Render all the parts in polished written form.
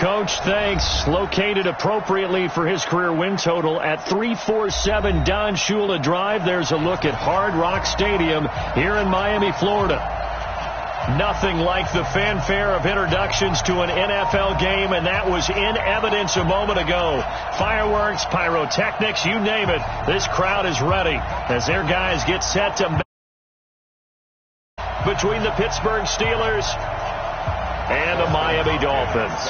Coach, thanks. Located appropriately for his career win total at 347 Don Shula Drive. There's a look at Hard Rock Stadium here in Miami, Florida. Nothing like the fanfare of introductions to an NFL game, and that was in evidence a moment ago. Fireworks, pyrotechnics, you name it. This crowd is ready as their guys get set to between the Pittsburgh Steelers and the Miami Dolphins.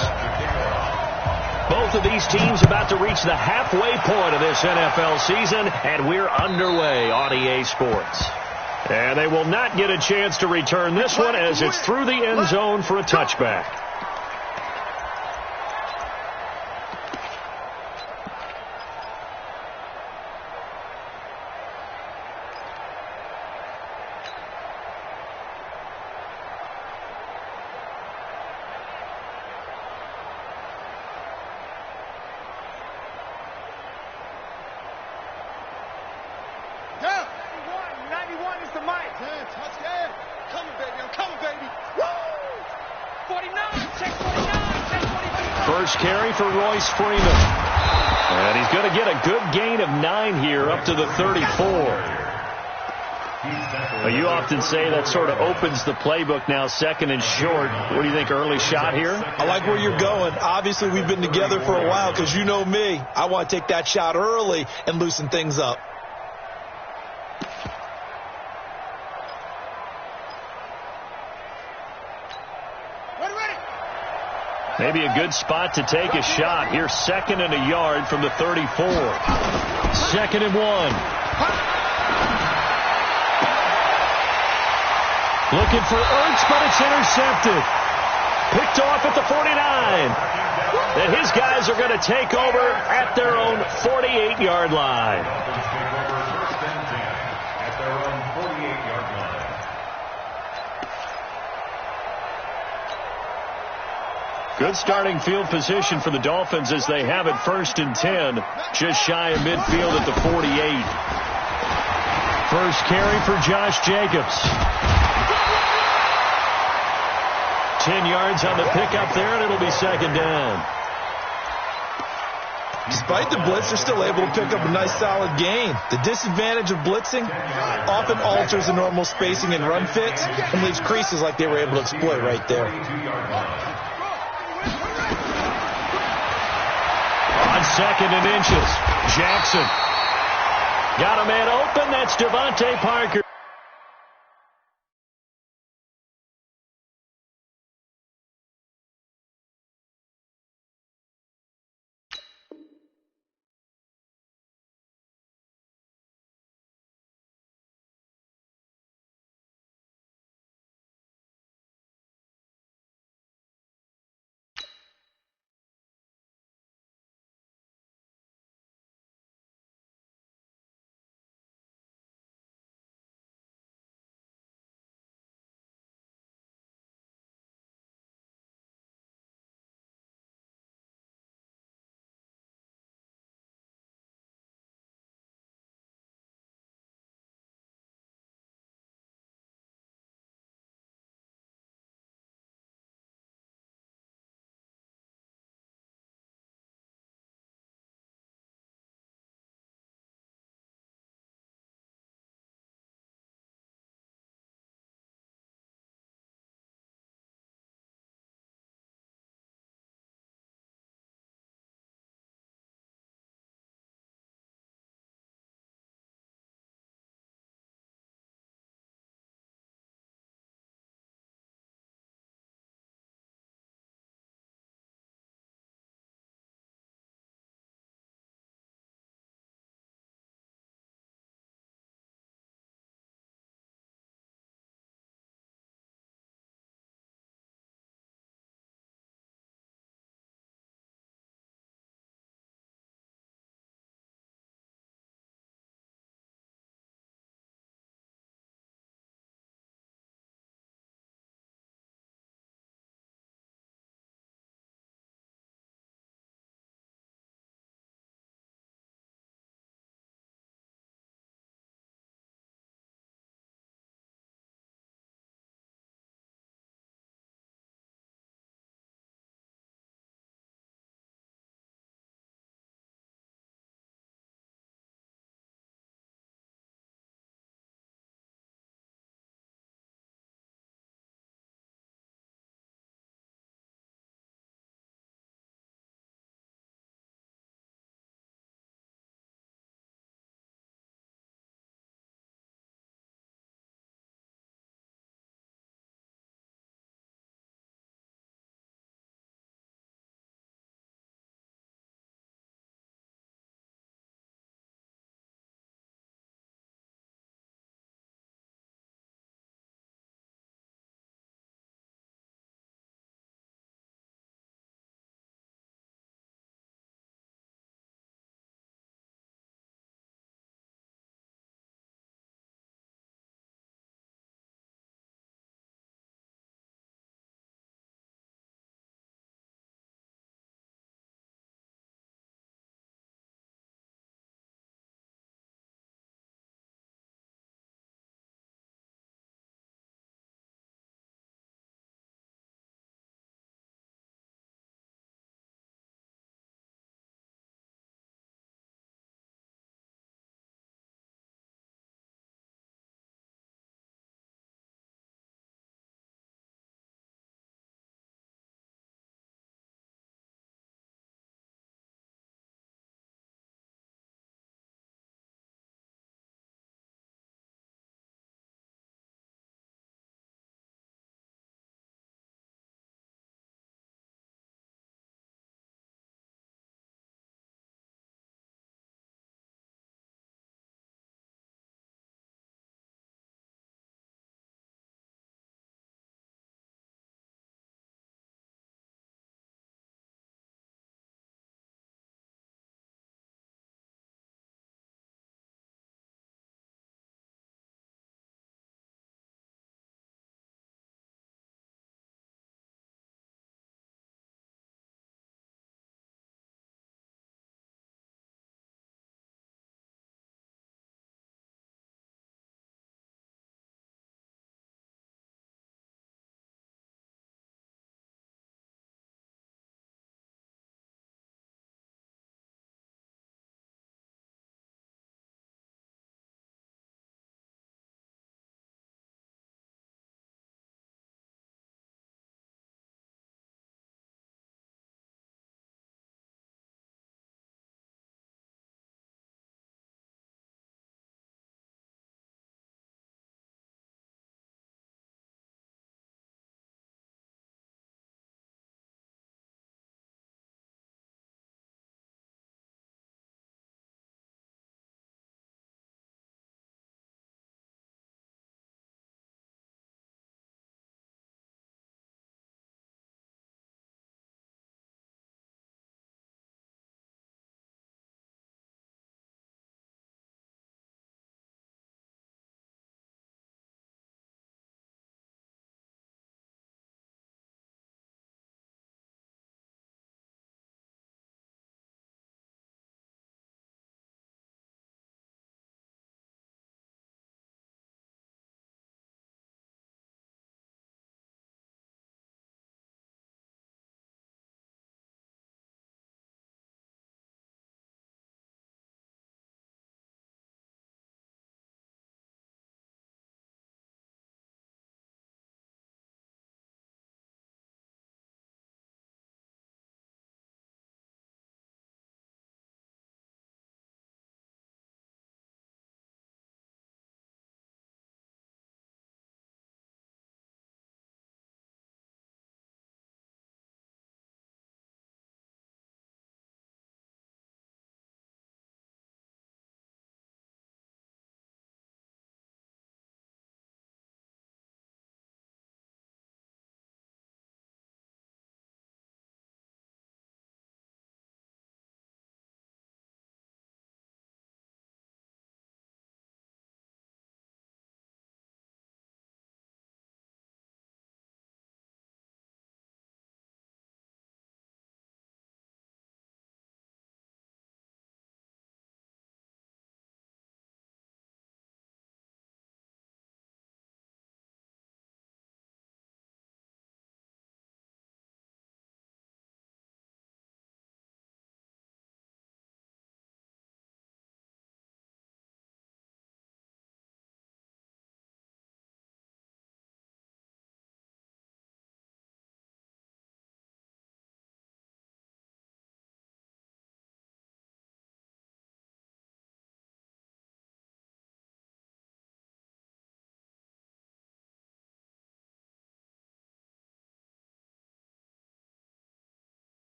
Both of these teams about to reach the halfway point of this NFL season, and we're underway on EA Sports. And they will not get a chance to return this one as it's through the end zone for a touchback. First carry for Royce Freeman. And he's going to get a good gain of 9 here up to the 34. Well, you often say that sort of opens the playbook now, second and short. What do you think, early shot here? I like where you're going. Obviously, we've been together for a while because you know me. I want to take that shot early and loosen things up. Maybe a good spot to take a shot. Here's 2nd and a yard from the 34. 2nd and 1. Looking for Ertz, but it's intercepted. Picked off at the 49. And his guys are going to take over at their own 48-yard line. Good starting field position for the Dolphins as they have it 1st and 10, just shy of midfield at the 48. First carry for Josh Jacobs. 10 yards on the pickup there, and it'll be 2nd down. Despite the blitz, they're still able to pick up a nice solid gain. The disadvantage of blitzing often alters the normal spacing and run fits and leaves creases like they were able to exploit right there. On 2nd and inches, Jackson got a man open. That's Devontae Parker.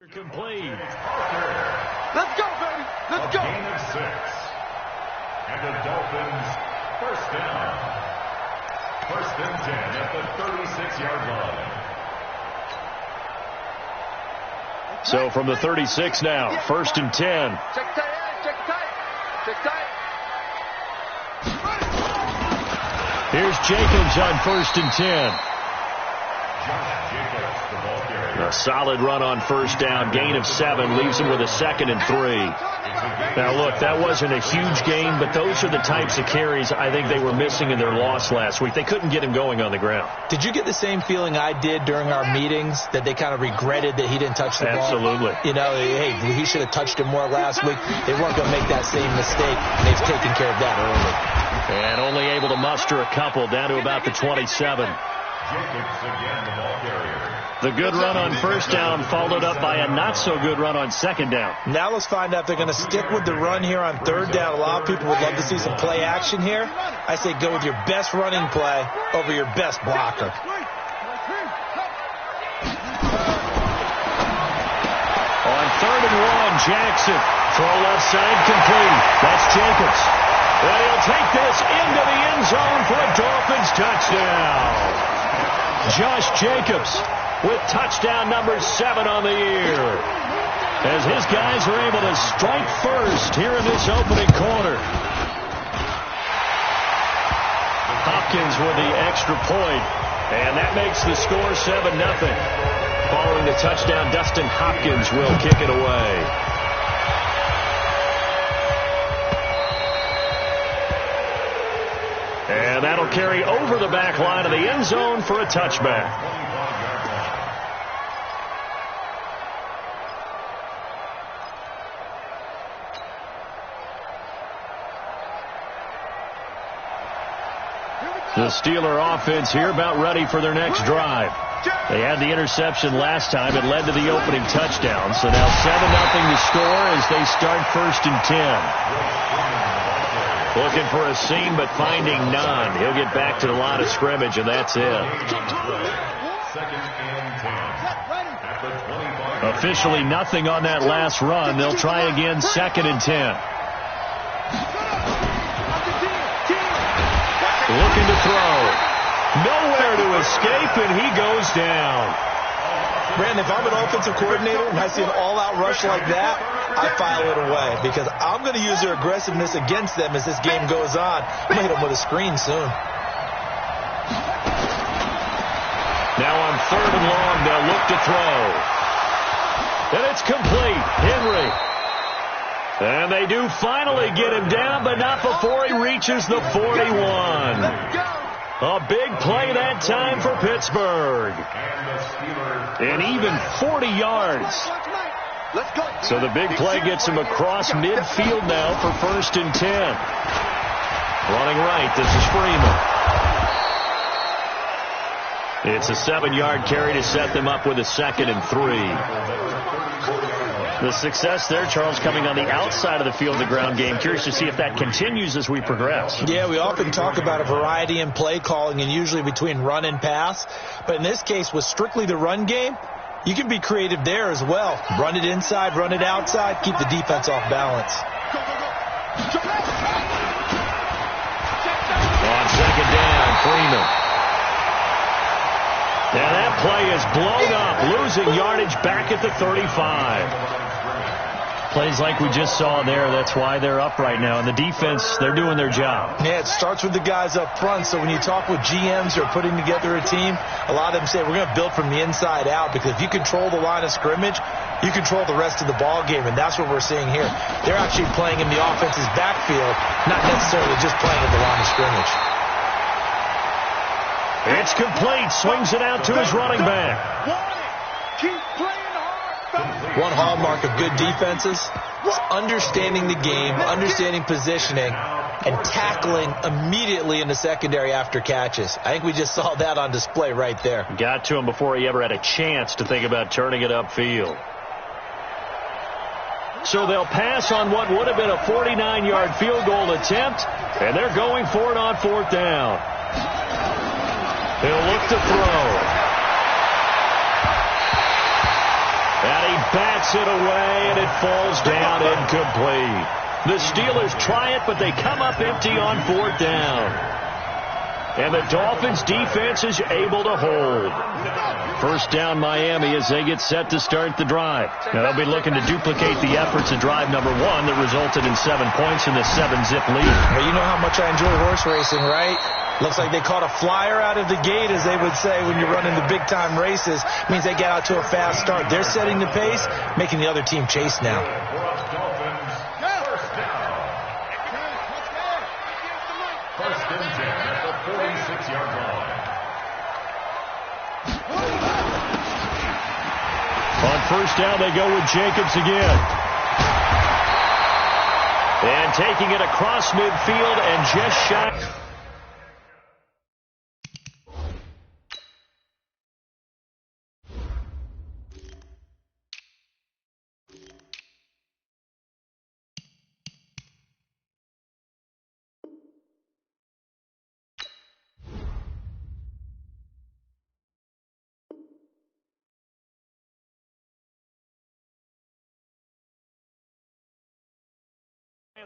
Complete. Let's go, baby. Let's go. Gain of 6. And the Dolphins first down. First and 10 at the 36-yard line. So from the 36 now, first and 10. Check tight. Check tight. Check tight. Here's Jacobs on first and 10. A solid run on first down. Gain of 7 leaves him with a 2nd and 3. Now, look, that wasn't a huge gain, but those are the types of carries I think they were missing in their loss last week. They couldn't get him going on the ground. Did you get the same feeling I did during our meetings, that they kind of regretted that he didn't touch the ball? Absolutely. You know, hey, he should have touched it more last week. They weren't going to make that same mistake, and they've taken care of that early. And only able to muster a couple down to about the 27. Jacobs again, the ball carrier. The good run on first down followed up by a not-so-good run on second down. Now let's find out if they're going to stick with the run here on third down. A lot of people would love to see some play action here. I say go with your best running play over your best blocker. On third and 1, Jackson. Throw left side complete. That's Jacobs. And he'll take this into the end zone for a Dolphins touchdown. Josh Jacobs with touchdown number 7 on the year, as his guys are able to strike first here in this opening quarter. Hopkins with the extra point, and that makes the score 7-0. Following the touchdown, Dustin Hopkins will kick it away. And that'll carry over the back line of the end zone for a touchback. The Steeler offense here about ready for their next drive. They had the interception last time. It led to the opening touchdown. So now 7-0 to score as they start first and 10. Looking for a seam, but finding none. He'll get back to the line of scrimmage, and that's it. Second and 10. Officially nothing on that last run. They'll try again, second and 10. Looking to throw. Nowhere to escape, and he goes down. Brandon, if I'm an offensive coordinator and I see an all-out rush like that, I file it away because I'm going to use their aggressiveness against them as this game goes on. I'm going to hit them with a screen soon. Now on third and long, they'll look to throw. And it's complete. Henry. And they do finally get him down, but not before he reaches the 41. A big play that time for Pittsburgh. And even 40 yards. So the big play gets him across midfield now for first and 10. Running right, this is Freeman. It's a 7-yard carry to set them up with a 2nd and 3. The success there, Charles, coming on the outside of the field, the ground game. Curious to see if that continues as we progress. Yeah, we often talk about a variety in play calling and usually between run and pass. But in this case, with strictly the run game, you can be creative there as well. Run it inside, run it outside, keep the defense off balance. On second down, Freeman. Now that play is blown up, losing yardage back at the 35. Plays like we just saw there, that's why they're up right now. And the defense, they're doing their job. Yeah, it starts with the guys up front. So when you talk with GMs who are putting together a team, a lot of them say we're going to build from the inside out, because if you control the line of scrimmage, you control the rest of the ball game, and that's what we're seeing here. They're actually playing in the offense's backfield, not necessarily just playing in the line of scrimmage. It's complete. Swings it out to his running back. One hallmark of good defenses is understanding the game, understanding positioning, and tackling immediately in the secondary after catches. I think we just saw that on display right there. Got to him before he ever had a chance to think about turning it upfield. So they'll pass on what would have been a 49-yard field goal attempt, and they're going for it on fourth down. He'll look to throw. And he bats it away, and it falls down incomplete. The Steelers try it, but they come up empty on 4th down. And the Dolphins defense is able to hold. 1st down Miami as they get set to start the drive. Now they'll be looking to duplicate the efforts of drive number 1 that resulted in 7 points in the 7-zip lead. Well, you know how much I enjoy horse racing, right? Looks like they caught a flyer out of the gate, as they would say when you're running the big-time races. Means they get out to a fast start. They're setting the pace, making the other team chase now. First and 10 at the 46-yard line. On 1st down, they go with Jacobs again. And taking it across midfield and just shy.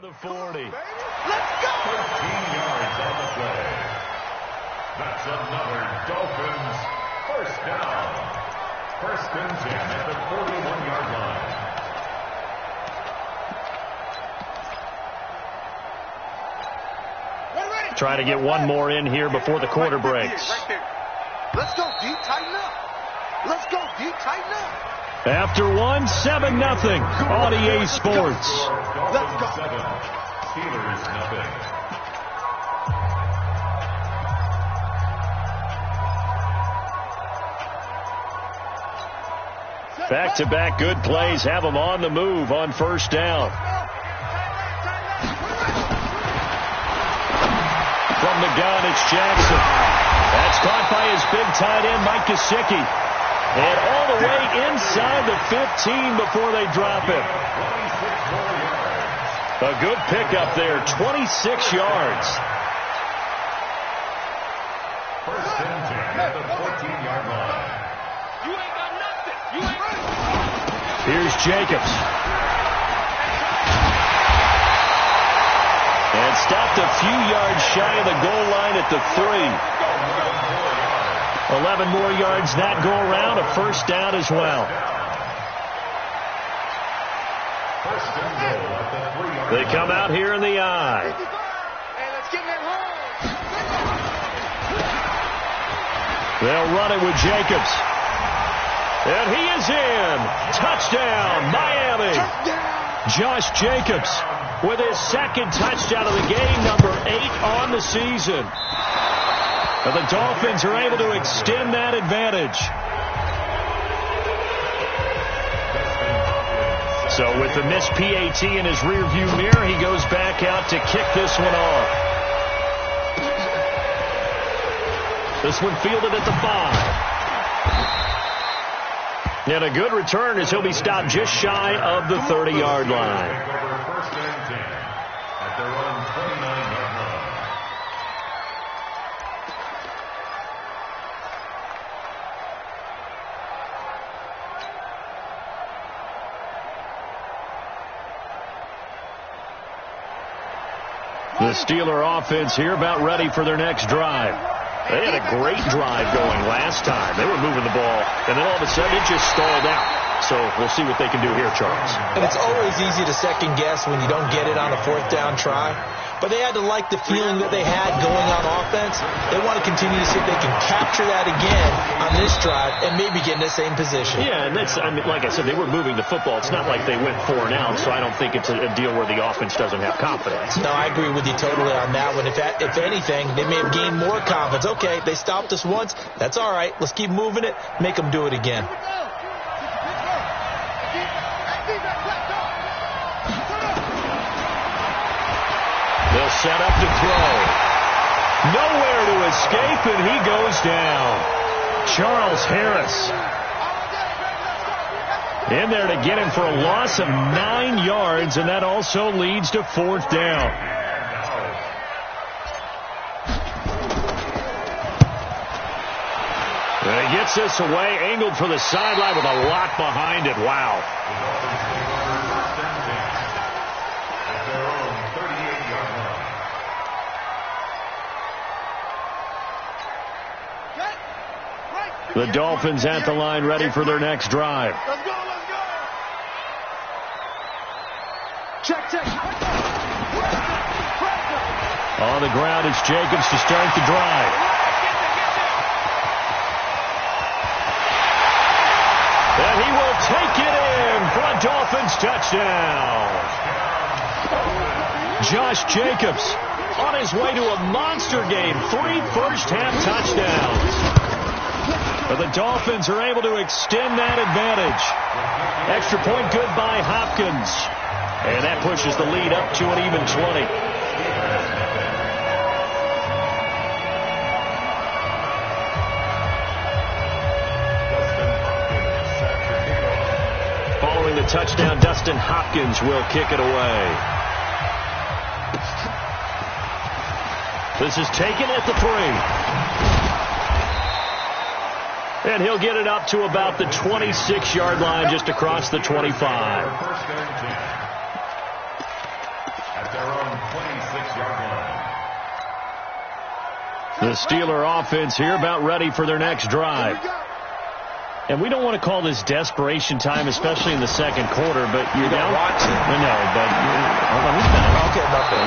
The 40. Let's go! 13 yards on the play. That's another Dolphins first down. 1st and 10 at the 41-yard line. Try to get one more in here before the quarter breaks. Right there. Let's go deep, tighten up. Let's go deep, tighten up. After 1, 7-0 on EA Sports. Let's go. 7, Steelers nothing. Back-to-back good plays have them on the move on 1st down. From the gun, it's Jackson. That's caught by his big tight end, Mike Gesicki. And all the way inside the 15 before they drop him. A good pickup there, 26 yards. 1st and 10 at the 14-yard line. You ain't got nothing. You ain't ready. Here's Jacobs. And stopped a few yards shy of the goal line at the 3. 11 more yards that go around, a 1st down as well. First and goal at the 3-yard line. They come out here in the eye. Hey, let's get in that hole. They'll run it with Jacobs. And he is in. Touchdown, Miami. Josh Jacobs with his 2nd touchdown of the game, number 8 on the season. And the Dolphins are able to extend that advantage. So with the missed PAT in his rearview mirror, he goes back out to kick this one off. This one fielded at the 5. And a good return as he'll be stopped just shy of the 30-yard line. First and 10 at their own 29-yard line. The Steeler offense here about ready for their next drive. They had a great drive going last time. They were moving the ball, and then all of a sudden it just stalled out. So we'll see what they can do here, Charles. And it's always easy to second guess when you don't get it on a 4th down try. But they had to like the feeling that they had going on offense. They want to continue to see if they can capture that again on this drive and maybe get in the same position. Yeah, and that's, I mean, like I said, they were moving the football. It's not like they went 4 and out, so I don't think it's a deal where the offense doesn't have confidence. No, I agree with you totally on that one. If anything, they may have gained more confidence. Okay, they stopped us once. That's all right. Let's keep moving it. Make them do it again. They'll set up to throw. Nowhere to escape, and he goes down. Charles Harris in there to get him for a loss of 9 yards, and that also leads to 4th down. gets this away, angled for the sideline with a lot behind it. Wow. The Dolphins at the line, ready for their next drive. Let's go, let's go. Check. On the ground, it's Jacobs to start the drive. And he will take it in for a Dolphins touchdown. Josh Jacobs on his way to a monster game. 3 first-half touchdowns. But the Dolphins are able to extend that advantage. Extra point good by Hopkins. And that pushes the lead up to an even 20. Following the touchdown, Dustin Hopkins will kick it away. This is taken at the 3. And he'll get it up to about the 26-yard line, just across the 25. At their own 26-yard line. The Steeler offense here about ready for their next drive. And we don't want to call this desperation time, especially in the second quarter, but you're down.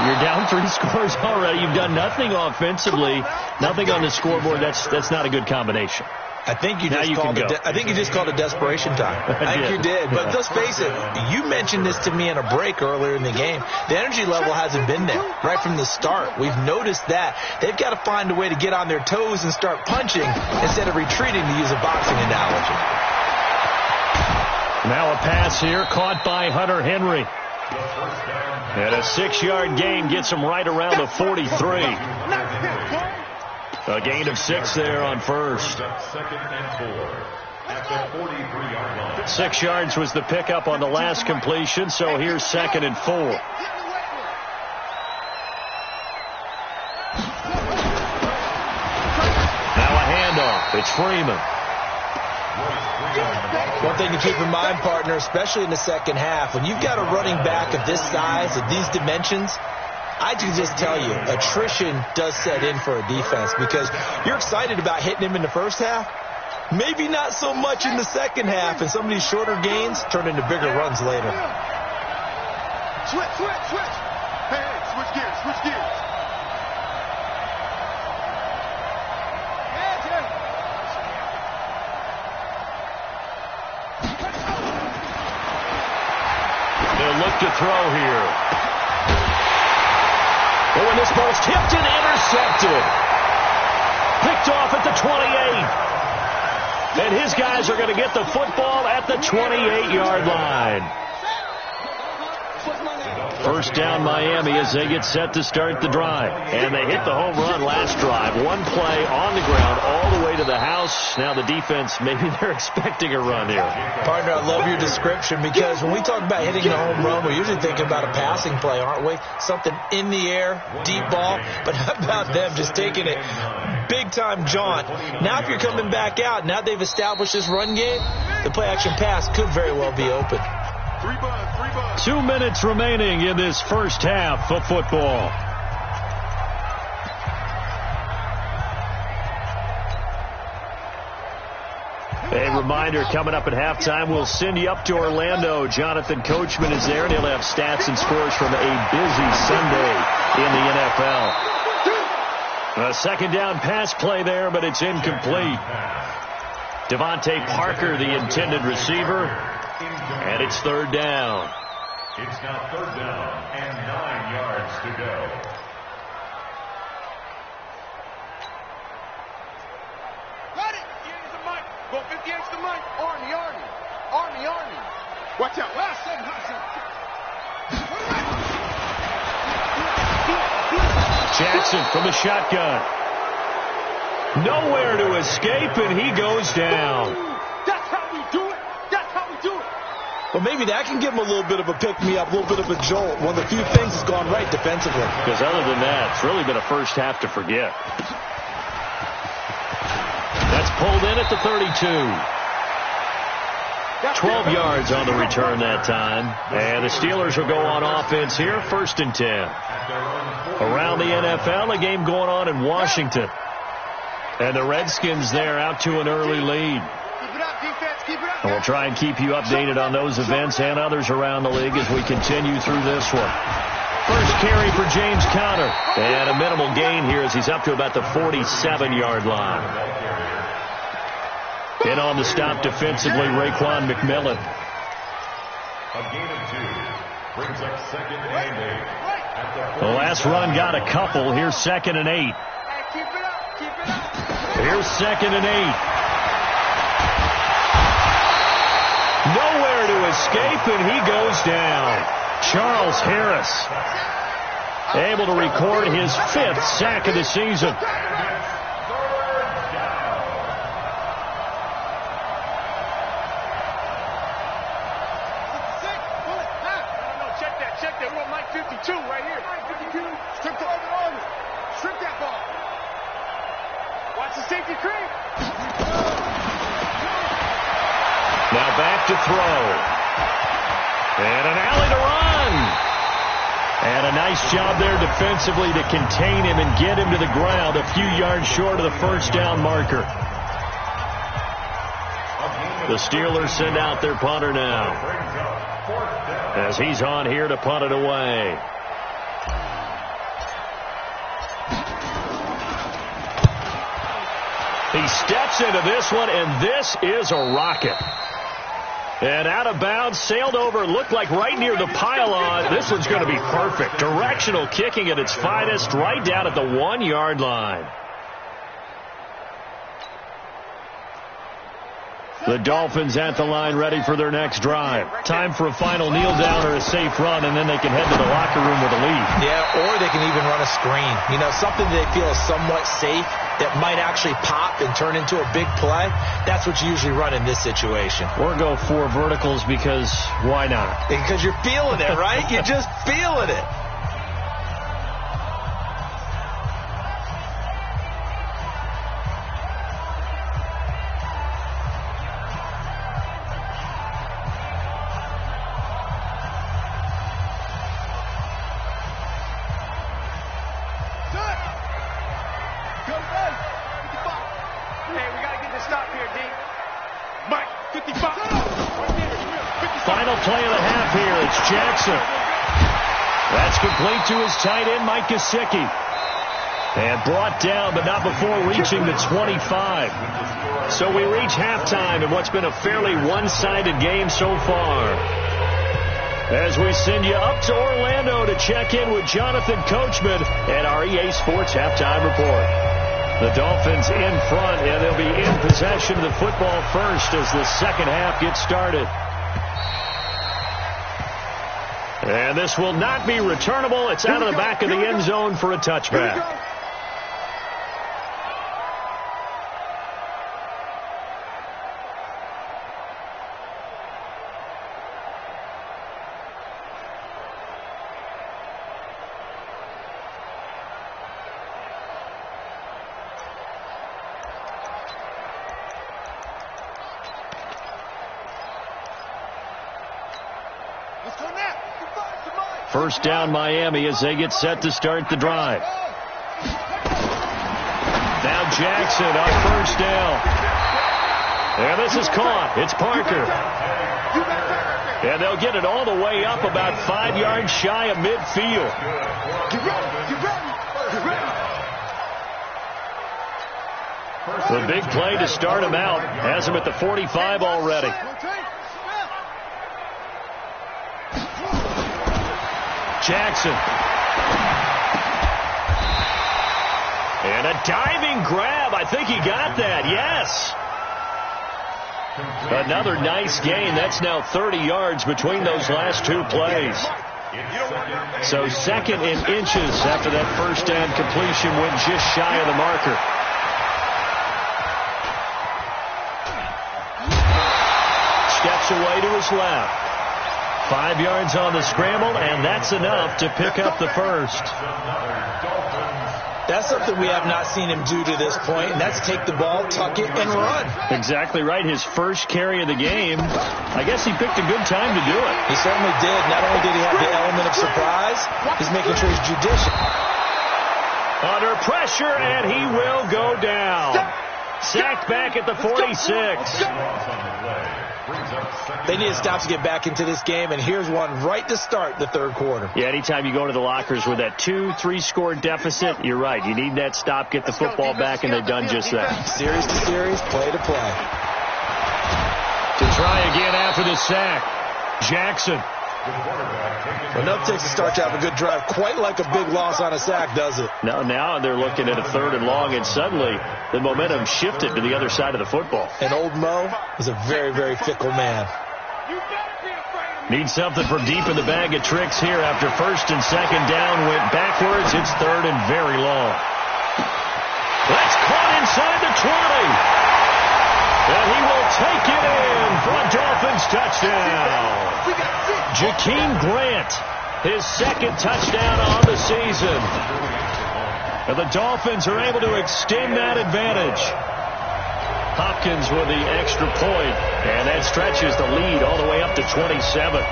You're down 3 scores already. You've done nothing offensively, nothing on the scoreboard. That's not a good combination. I think you just called it desperation time. I think you did. But let's face it, you mentioned this to me in a break earlier in the game. The energy level hasn't been there right from the start. We've noticed that. They've got to find a way to get on their toes and start punching instead of retreating, to use a boxing analogy. Now a pass here caught by Hunter Henry. And a 6-yard gain gets him right around the 43. A gain of 6 there on first. 2nd and 4 at the 43-yard line. 6 yards was the pickup on the last completion, so here's 2nd and 4. Now a handoff. It's Freeman. One thing to keep in mind, partner, especially in the second half, when you've got a running back of this size, of these dimensions, I can just tell you, attrition does set in for a defense, because you're excited about hitting him in the first half. Maybe not so much in the second half, and some of these shorter gains turn into bigger runs later. Switch. Hey, switch gears. They'll look to throw here. Oh, and this ball's tipped and intercepted. Picked off at the 28. And his guys are going to get the football at the 28-yard line. First down Miami as they get set to start the drive. And they hit the home run last drive. One play on the ground all the way to the house. Now the defense, maybe they're expecting a run here. Partner, I love your description, because when we talk about hitting the home run, we're usually thinking about a passing play, aren't we? Something in the air, deep ball. But how about them just taking it big-time jaunt? Now if you're coming back out, now they've established this run game, the play-action pass could very well be open. 3 buns. 2 minutes remaining in this first half of football. A reminder, coming up at halftime, we'll send you up to Orlando. Jonathan Coachman is there, and he'll have stats and scores from a busy Sunday in the NFL. A second down pass play there, but it's incomplete. Devontae Parker, the intended receiver, and it's 3rd down. It's now 3rd down and 9 yards to go. Got it. Here's the mic. Go 50 inch the mic. Army. Watch out. Last 7. Jackson from the shotgun. Nowhere to escape, and he goes down. That's how we do it. Well, maybe that can give him a little bit of a pick-me-up, a little bit of a jolt. One of the few things that's gone right defensively. Because other than that, it's really been a first half to forget. That's pulled in at the 32. 12 yards on the return that time. And the Steelers will go on offense here, 1st and 10. Around the NFL, a game going on in Washington. And the Redskins there out to an early lead. And we'll try and keep you updated on those events and others around the league as we continue through this one. First carry for James Conner. And a minimal gain here as he's up to about the 47-yard line. In on the stop defensively, Raekwon McMillan. A gain of 2 brings up 2nd and 8. The last run got a couple. Here's 2nd and 8. Here's 2nd and 8. Nowhere to escape, and he goes down. Charles Harris able to record his 5th sack of the season. Right here. 52. Strip that ball. Watch the safety creep. Now back to throw. And an alley to run. And a nice job there defensively to contain him and get him to the ground a few yards short of the first down marker. The Steelers send out their punter now, as he's on here to punt it away. He steps into this one, and this is a rocket. And out of bounds, sailed over, looked like right near the pylon. This one's going to be perfect. Directional kicking at its finest, right down at the 1-yard line. The Dolphins at the line, ready for their next drive. Time for a final kneel down or a safe run, and then they can head to the locker room with a lead. Yeah, or they can even run a screen. You know, something they feel is somewhat safe that might actually pop and turn into a big play. That's what you usually run in this situation. Or go 4 verticals because why not? Because you're feeling it, right? You're just feeling it. Final play of the half here. It's Jackson. That's complete to his tight end, Mike Gesicki. And brought down, but not before reaching the 25. So we reach halftime in what's been a fairly one-sided game so far. As we send you up to Orlando to check in with Jonathan Coachman at our EA Sports Halftime Report. The Dolphins in front, and they'll be in possession of the football first as the second half gets started. And this will not be returnable. It's out of the back of the end zone for a touchback. First down Miami as they get set to start the drive. Now Jackson up first down. And this is caught. It's Parker. And they'll get it all the way up about 5 yards shy of midfield. The big play to start him out has him at the 45 already. Jackson. And a diving grab. I think he got that. Yes. Another nice gain. That's now 30 yards between those last 2 plays. So second in inches after that first down completion went just shy of the marker. Steps away to his left. 5 yards on the scramble, and that's enough to pick up the first. That's something we have not seen him do to this point, and that's take the ball, tuck it, and run. Exactly right. His first carry of the game. I guess he picked a good time to do it. He certainly did. Not only did he have the element of surprise, he's making sure he's judicious. Under pressure, and he will go down. Sacked back at the 46. They need a stop to get back into this game, and here's one right to start the third quarter. Yeah, anytime you go to the lockers with that 2-3 score deficit, you're right. You need that stop, get the football back, and they've done just that. Series to series, play to play. To try again after the sack, Jackson. Enough takes to start to have a good drive. Quite like a big loss on a sack, does it? Now they're looking at a 3rd and long, and suddenly the momentum shifted to the other side of the football. And old Mo is a very, very fickle man. Needs something from deep in the bag of tricks here after 1st and 2nd down went backwards. It's 3rd and very long. That's caught inside the 20. And he will take it in for a Dolphins touchdown. Jakeem Grant, his 2nd touchdown on the season. And the Dolphins are able to extend that advantage. Hopkins with the extra point, and that stretches the lead all the way up to 27.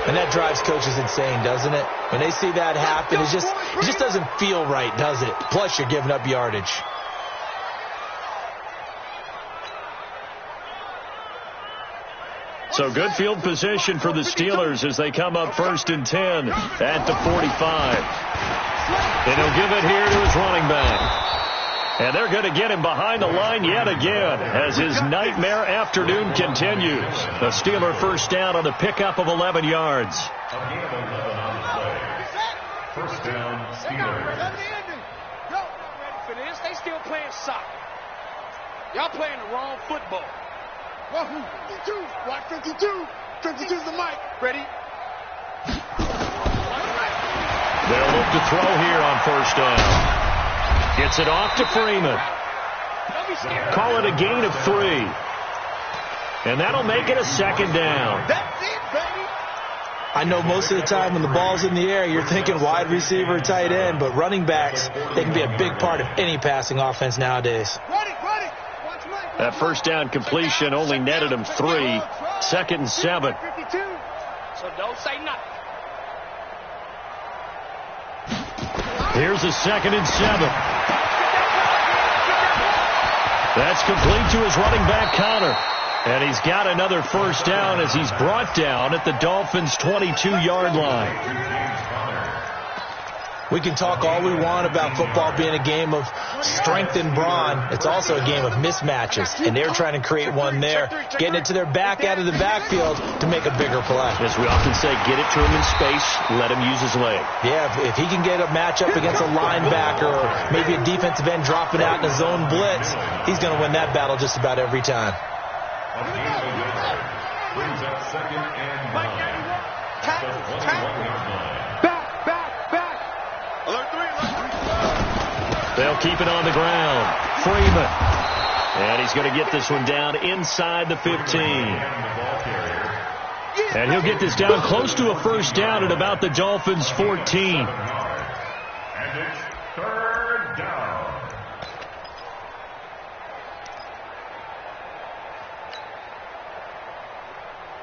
And that drives coaches insane, doesn't it? When they see that happen, it just doesn't feel right, does it? Plus, you're giving up yardage. So good field position for the Steelers as they come up 1st and 10 at the 45. And he'll give it here to his running back. And they're going to get him behind the line yet again as his nightmare afternoon continues. The Steeler first down on the pickup of 11 yards. First down, Steelers. Y'all not ready for this. They still playing soccer. Y'all playing the wrong football. 52. Watch 52. 52's the mic. Ready? They'll look to throw here on 1st down. Gets it off to Freeman. Call it a gain of 3. And that'll make it a 2nd down. That's it, baby. I know most of the time when the ball's in the air, you're thinking wide receiver, tight end, but running backs, they can be a big part of any passing offense nowadays. That 1st down completion only netted him 3. 2nd and 7. 52. So don't say nothing. Here's a 2nd and 7. That's complete to his running back, Connor. And he's got another 1st down as he's brought down at the Dolphins' 22-yard line. We can talk all we want about football being a game of strength and brawn. It's also a game of mismatches, and they're trying to create one there, getting it to their back out of the backfield to make a bigger play. As we often say, get it to him in space, let him use his leg. Yeah, if he can get a matchup against a linebacker or maybe a defensive end dropping out in a zone blitz, he's going to win that battle just about every time. Brings up 2nd and 9. They'll keep it on the ground. Freeman. And he's going to get this one down inside the 15. And he'll get this down close to a 1st down at about the Dolphins' 14. And it's 3rd down.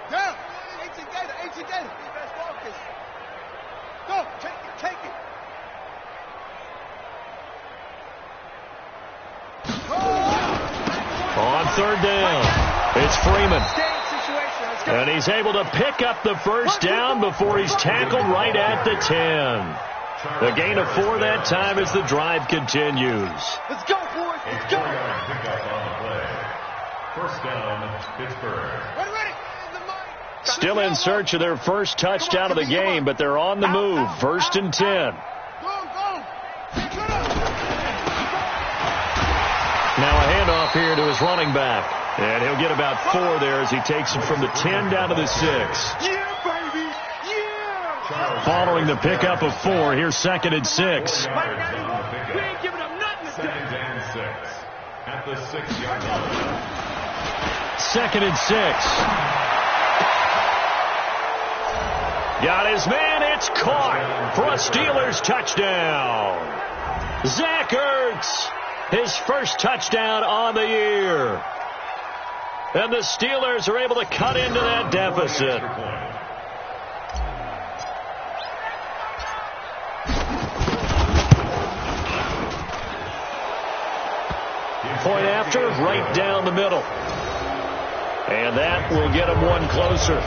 Down. 18 Gator. 18 Gator. Best focus. Go. Take it. Take it. On 3rd down, it's Freeman. And he's able to pick up the 1st down before he's tackled right at the 10. The gain of 4 that time as the drive continues. Let's go, boys. Let's go. First down, Pittsburgh. Ready. Still in search of their first touchdown of the game, but they're on the move. 1st and 10. Now a handoff here to his running back. And he'll get about 4 there as he takes him from the 10 down to the 6. Yeah, baby. Yeah. Following the pickup of 4, here's 2nd and 6. We ain't giving up nothing. 2nd and 6 at the 6-yard line. 2nd and 6. Got his man. It's caught for a Steelers touchdown. Zach Ertz, his first touchdown on the year. And the Steelers are able to cut into that deficit. Point after, right down the middle. And that will get them one closer.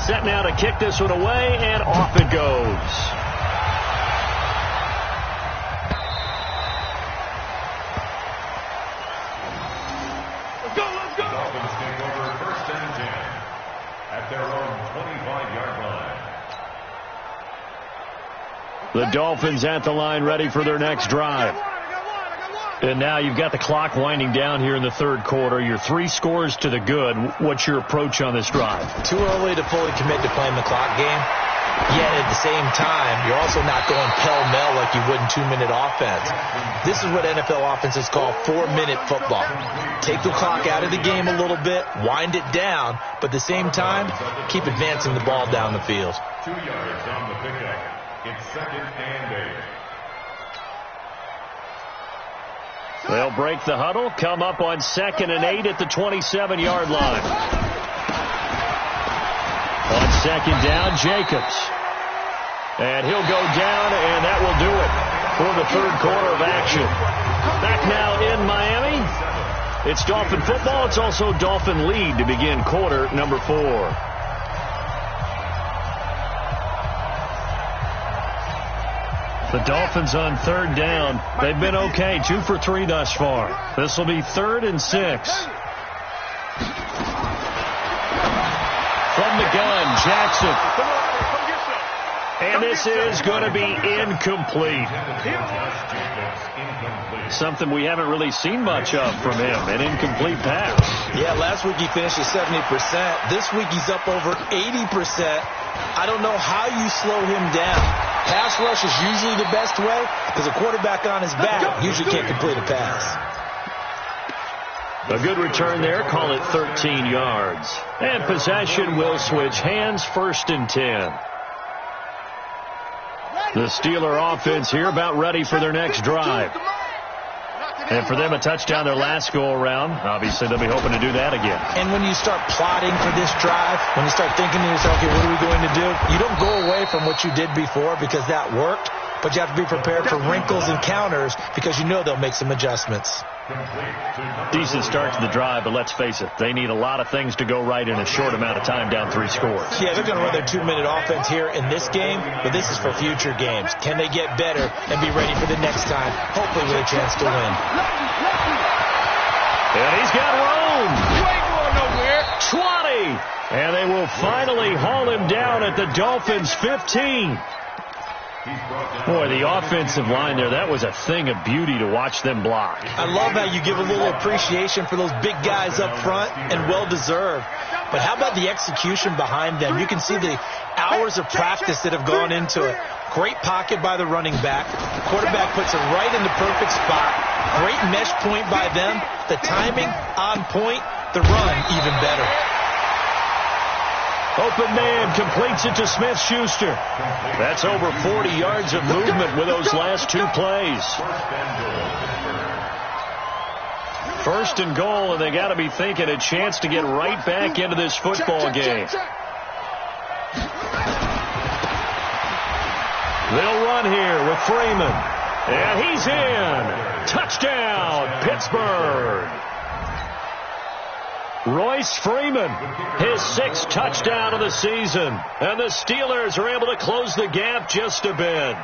Set now to kick this one away, and off it goes. Let's go, let's go. The Dolphins take over 1st and 10 at their own 25-yard line. The Dolphins at the line, ready for their next drive. And now you've got the clock winding down here in the third quarter. You're 3 scores to the good. What's your approach on this drive? Too early to fully commit to playing the clock game. Yet at the same time, you're also not going pell-mell like you would in 2-minute offense. This is what NFL offenses call 4-minute football. Take the clock out of the game a little bit, wind it down, but at the same time, keep advancing the ball down the field. 2 yards on the pickup. It's 2nd and 8. They'll break the huddle, come up on 2nd and 8 at the 27-yard line. On 2nd down, Jacobs. And he'll go down, and that will do it for the third quarter of action. Back now in Miami. It's Dolphin football. It's also Dolphin lead to begin quarter number 4. The Dolphins on 3rd down. They've been okay, 2 for 3 thus far. This will be 3rd and 6. From the gun, Jackson. And this is going to be incomplete. Something we haven't really seen much of from him, an incomplete pass. Yeah, last week he finished at 70%. This week he's up over 80%. I don't know how you slow him down. Pass rush is usually the best way because a quarterback on his back usually can't complete a pass. A good return there. Call it 13 yards. And possession will switch hands, 1st and 10. The Steeler offense here about ready for their next drive. And for them, a touchdown their last go-around. Obviously, they'll be hoping to do that again. And when you start plotting for this drive, when you start thinking to yourself, okay, what are we going to do? You don't go away from what you did before because that worked, but you have to be prepared for wrinkles and counters because you know they'll make some adjustments. Decent start to the drive, but let's face it, they need a lot of things to go right in a short amount of time, down 3 scores. Yeah, they're going to run their 2-minute offense here in this game, but this is for future games. Can they get better and be ready for the next time, hopefully with a chance to win? And he's got room. You ain't going nowhere. 20. And they will finally haul him down at the Dolphins' 15. Boy, the offensive line there, that was a thing of beauty to watch them block. I love how you give a little appreciation for those big guys up front, and well-deserved. But how about the execution behind them? You can see the hours of practice that have gone into it. Great pocket by the running back. Quarterback puts it right in the perfect spot. Great mesh point by them. The timing on point. The run even better. Open man completes it to Smith-Schuster. That's over 40 yards of movement with those last 2 plays. 1st and goal, and they got to be thinking a chance to get right back into this football game. They'll run here with Freeman. And he's in. Touchdown, Pittsburgh. Royce Freeman, his 6th touchdown of the season. And the Steelers are able to close the gap just a bit.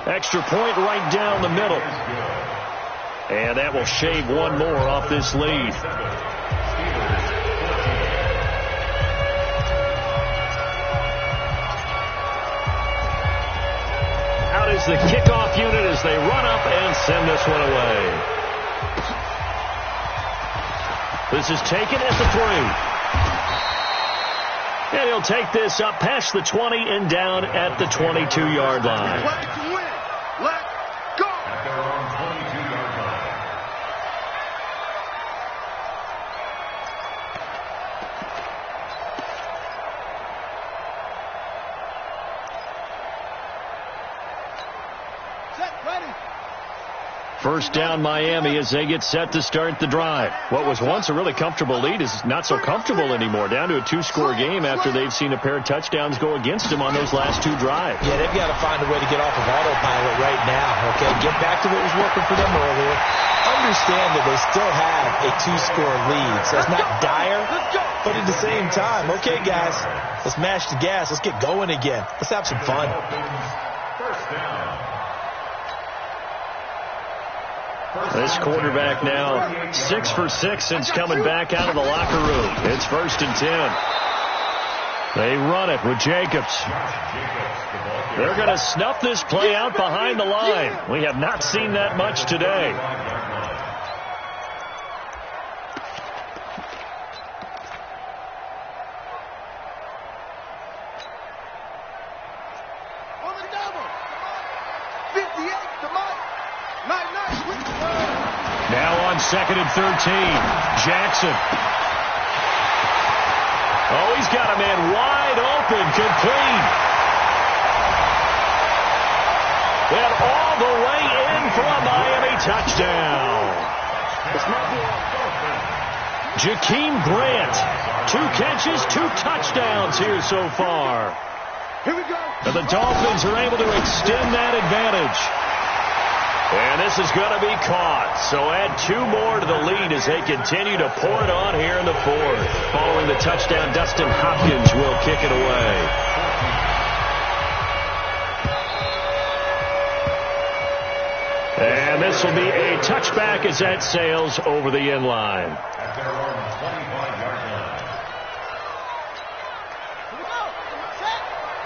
Extra point right down the middle. And that will shave one more off this lead. the kickoff unit as they run up and send this one away. This is taken at the 3. And he'll take this up past the 20 and down at the 22-yard line. Play to win. Let's go. At their own 22-yard line. Set, ready. First down Miami as they get set to start the drive. What was once a really comfortable lead is not so comfortable anymore. Down to a 2-score game after they've seen a pair of touchdowns go against them on those last 2 drives. Yeah, they've got to find a way to get off of autopilot right now, okay? Get back to what was working for them earlier. Understand that they still have a 2-score lead, so it's not dire, but at the same time, okay, guys, let's mash the gas. Let's get going again. Let's have some fun. First down. This quarterback now 6 for 6 since coming back out of the locker room. It's 1st and 10. They run it with Jacobs. They're going to snuff this play out behind the line. We have not seen that much today. On the double. 58 to Mike. Night. Now on 2nd and 13. Jackson. Oh, he's got a man wide open, complete. And all the way in for a Miami touchdown. Jakeem Grant. 2 catches, 2 touchdowns here so far. Here we go. And the Dolphins are able to extend that advantage. And this is going to be caught. So add 2 more to the lead as they continue to pour it on here in the 4th. Following the touchdown, Dustin Hopkins will kick it away. And this will be a touchback as that sails over the end line. At their own 25-yard line.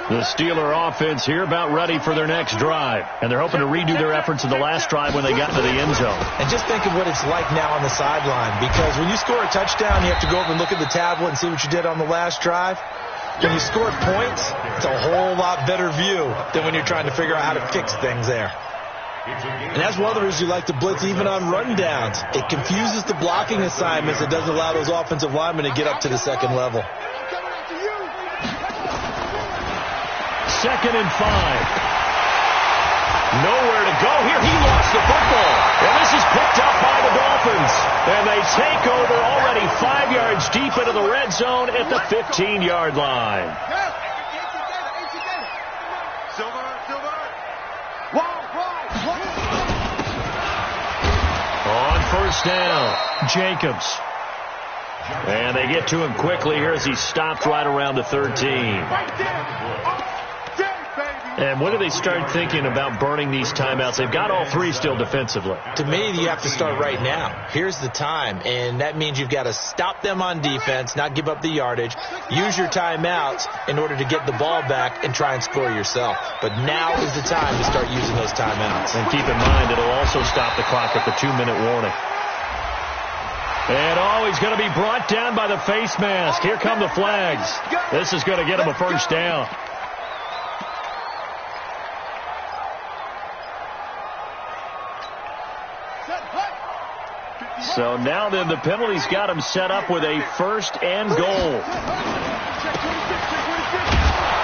The Steeler offense here about ready for their next drive. And they're hoping to redo their efforts in the last drive when they got into the end zone. And just think of what it's like now on the sideline, because when you score a touchdown, you have to go over and look at the tablet and see what you did on the last drive. When you score points, it's a whole lot better view than when you're trying to figure out how to fix things there. And that's one of the reasons you like to blitz even on rundowns. It confuses the blocking assignments. It doesn't allow those offensive linemen to get up to the second level. 2nd and 5. Nowhere to go here. He lost the football. And this is picked up by the Dolphins. And they take over already 5 yards deep into the red zone at the 15-yard line. Silver. On 1st down, Jacobs. And they get to him quickly here as he stopped right around the 13. And when do they start thinking about burning these timeouts? They've got all 3 still defensively. To me, you have to start right now. Here's the time, and that means you've got to stop them on defense, not give up the yardage, use your timeouts in order to get the ball back and try and score yourself. But now is the time to start using those timeouts. And keep in mind, it'll also stop the clock at the 2-minute warning. And he's going to be brought down by the face mask. Here come the flags. This is going to get him a 1st down. So now then the penalty's got him set up with a 1st and goal.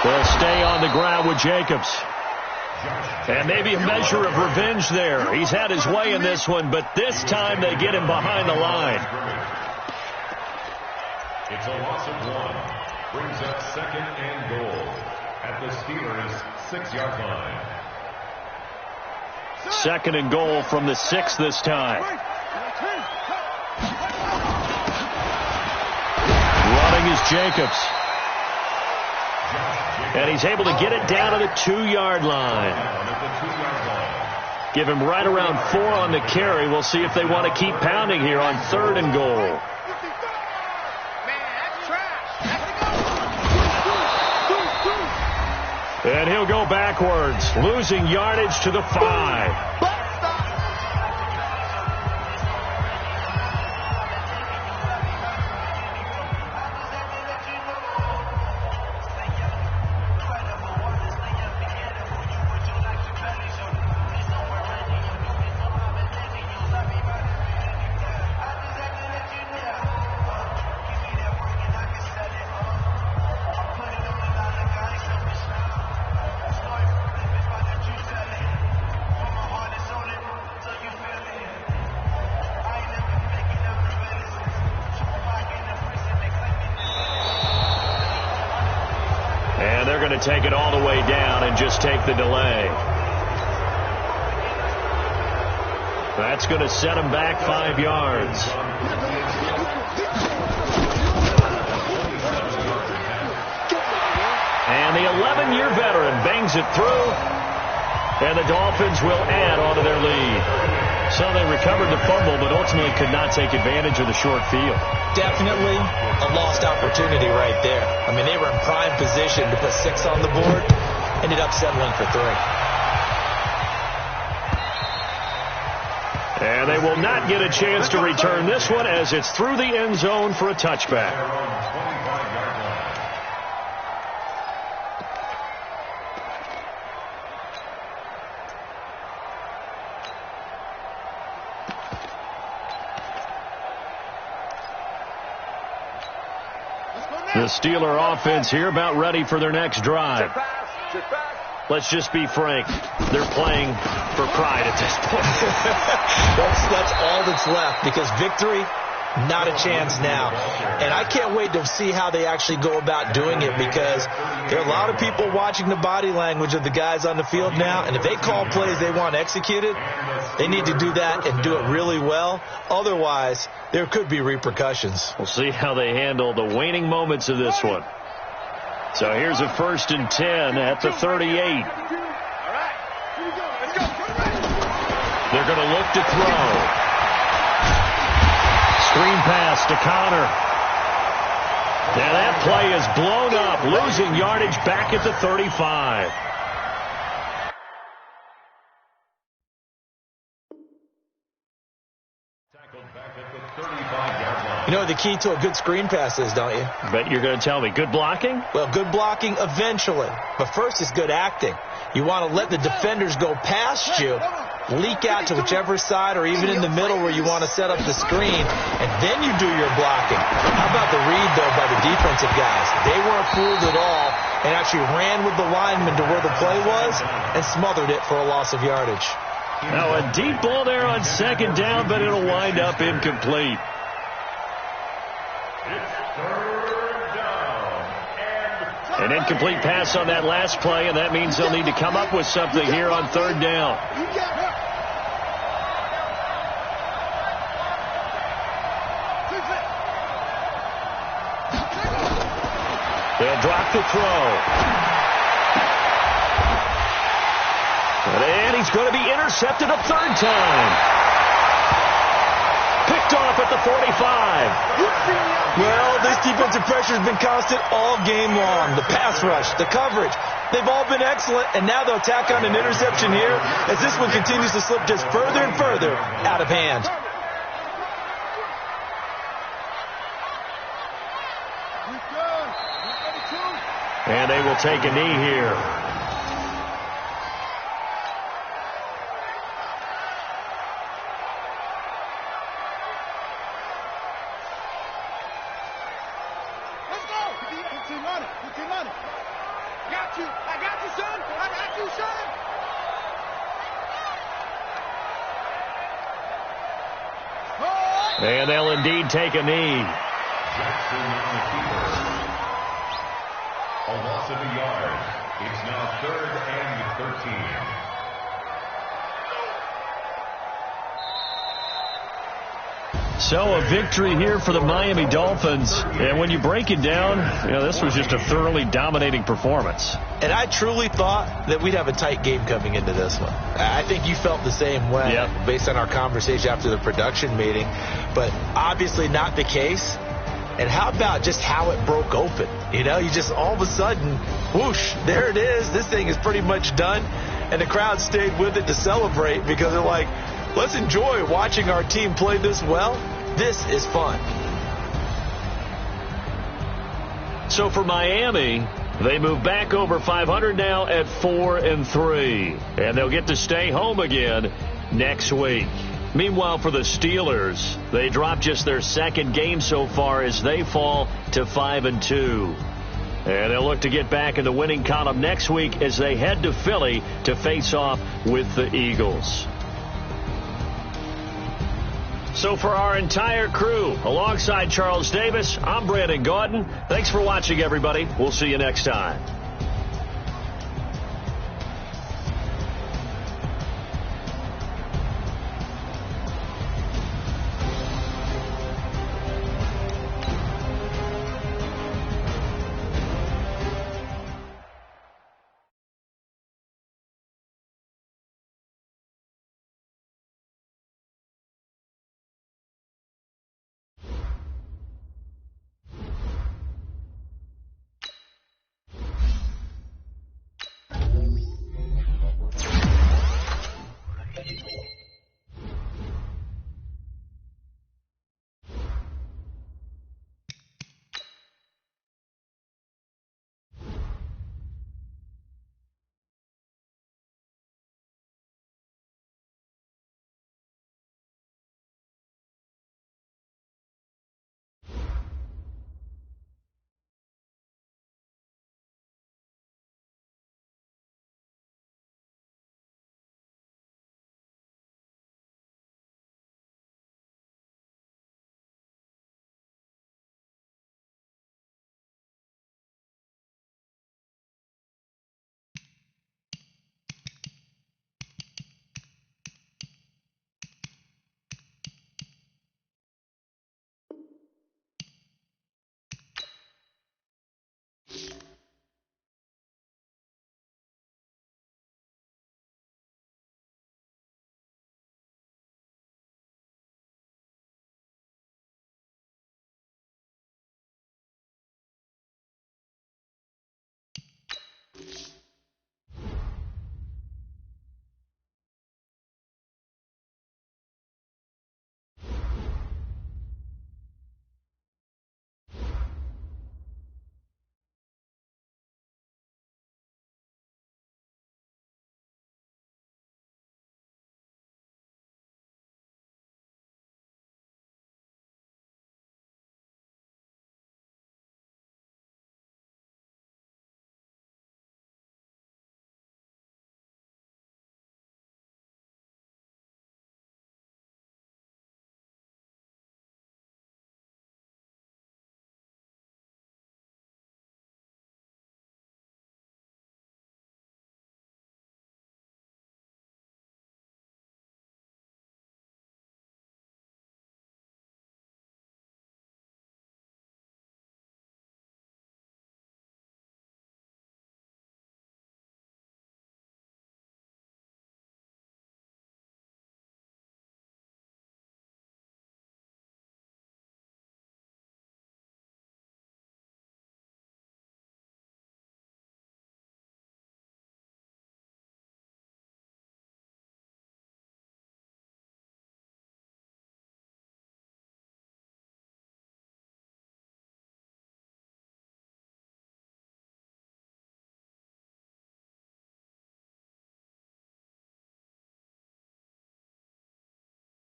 They'll stay on the ground with Jacobs. And maybe a measure of revenge there. He's had his way in this one, but this time they get him behind the line. It's a loss of 1. Brings up 2nd and goal at the Steelers' 6-yard line. 2nd and goal from the 6 this time. Running is Jacobs. And he's able to get it down to the 2-yard line. Give him right around 4 on the carry. We'll see if they want to keep pounding here on 3rd and goal. And he'll go backwards, losing yardage to the 5. And they're going to take it all the way down and just take the delay. That's going to set them back 5 yards. And the 11-year veteran bangs it through, and the Dolphins will add on to their lead. So they recovered the fumble, but ultimately could not take advantage of the short field. Definitely a lost opportunity right there. I mean, they were in prime position to put 6 on the board. Ended up settling for 3. And they will not get a chance to return this one as it's through the end zone for a touchback. The Steeler offense here about ready for their next drive. Let's just be frank. They're playing for pride at this point. That's all that's left, because victory, not a chance now. And I can't wait to see how they actually go about doing it, because there are a lot of people watching the body language of the guys on the field now, and if they call plays they want executed, they need to do that and do it really well. Otherwise, there could be repercussions. We'll see how they handle the waning moments of this one. So here's a 1st and 10 at the 38. All right, here we go. Let's go. They're going to look to throw. Screen pass to Connor. Now that play is blown up, losing yardage back at the 35. You know what the key to a good screen pass is, don't you? Bet you're going to tell me. Good blocking? Well, good blocking eventually. But first is good acting. You want to let the defenders go past you, leak out to whichever side or even in the middle where you want to set up the screen, and then you do your blocking. How about the read, though, by the defensive guys? They weren't fooled at all and actually ran with the lineman to where the play was and smothered it for a loss of yardage. Now a deep ball there on 2nd down, but it'll wind up incomplete. An incomplete pass on that last play, and that means they'll need to come up with something here on 3rd down. They'll drop the throw. And he's going to be intercepted a 3rd time. Picked off at the 45. Well, this defensive pressure has been constant all game long. The pass rush, the coverage, they've all been excellent, and now they'll tack on an interception here as this one continues to slip just further and further out of hand. And they will take a knee here. And they'll indeed take a knee. Jackson on the keeper. A loss of a yard. It's now 3rd and 13. So a victory here for the Miami Dolphins. And when you break it down, this was just a thoroughly dominating performance. And I truly thought that we'd have a tight game coming into this one. I think you felt the same way based on our conversation after the production meeting. But obviously not the case. And how about just how it broke open? You know, you just all of a sudden, whoosh, there it is. This thing is pretty much done. And the crowd stayed with it to celebrate because they're like, let's enjoy watching our team play this well. This is fun. So for Miami, they move back over 500 now at 4-3. And they'll get to stay home again next week. Meanwhile, for the Steelers, they drop just their second game so far as they fall to 5-2. And they'll look to get back in the winning column next week as they head to Philly to face off with the Eagles. So for our entire crew, alongside Charles Davis, I'm Brandon Gaudin. Thanks for watching, everybody. We'll see you next time.